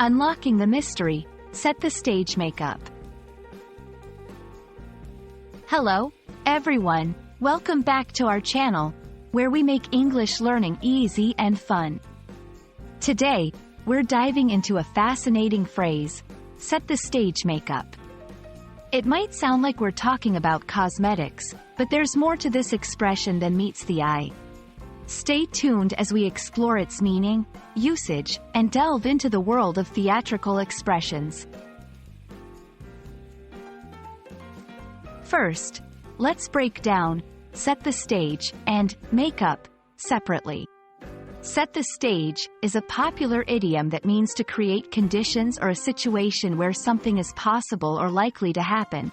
Unlocking the mystery, set the stage makeup. Hello, everyone. Welcome back to our channel, where we make English learning easy and fun. Today, we're diving into a fascinating phrase, set the stage makeup. It might sound like we're talking about cosmetics, but there's more to this expression than meets the eye. Stay tuned as we explore its meaning, usage, and delve into the world of theatrical expressions. First, let's break down set the stage and makeup separately. Set the stage is a popular idiom that means to create conditions or a situation where something is possible or likely to happen.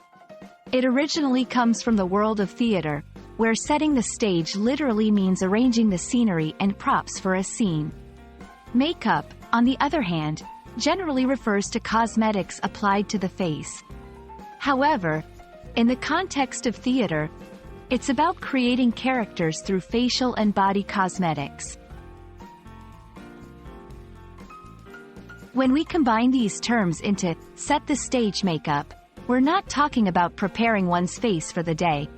It originally comes from the world of theater, where setting the stage literally means arranging the scenery and props for a scene. Makeup, on the other hand, generally refers to cosmetics applied to the face. However, in the context of theater, it's about creating characters through facial and body cosmetics. When we combine these terms into set the stage makeup, we're not talking about preparing one's face for the day.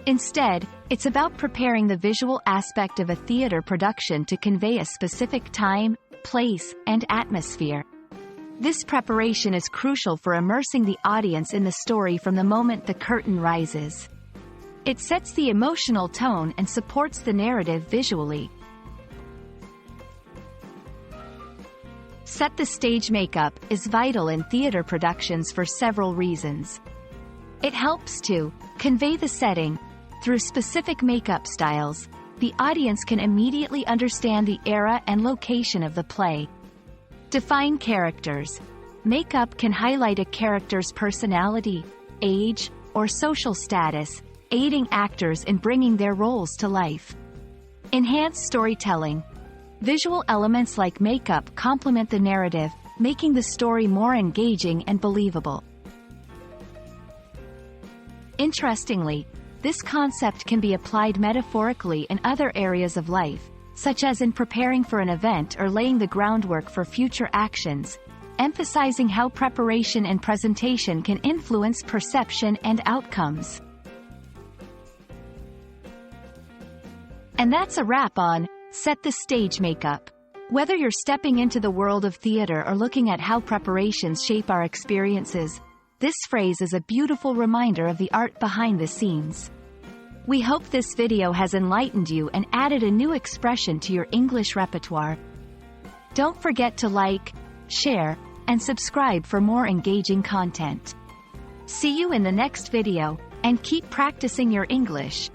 Instead, it's about preparing the visual aspect of a theater production to convey a specific time, place, and atmosphere. This preparation is crucial for immersing the audience in the story from the moment the curtain rises. It sets the emotional tone and supports the narrative visually. Set the stage makeup is vital in theater productions for several reasons. It helps to convey the setting. Through specific makeup styles, the audience can immediately understand the era and location of the play. Define characters. Makeup can highlight a character's personality, age, or social status, aiding actors in bringing their roles to life. Enhance storytelling. Visual elements like makeup complement the narrative, making the story more engaging and believable. Interestingly, this concept can be applied metaphorically in other areas of life, such as in preparing for an event or laying the groundwork for future actions, emphasizing how preparation and presentation can influence perception and outcomes. And that's a wrap on set the stage makeup. Whether you're stepping into the world of theater or looking at how preparations shape our experiences, this phrase is a beautiful reminder of the art behind the scenes. We hope this video has enlightened you and added a new expression to your English repertoire. Don't forget to like, share, and subscribe for more engaging content. See you in the next video, and keep practicing your English.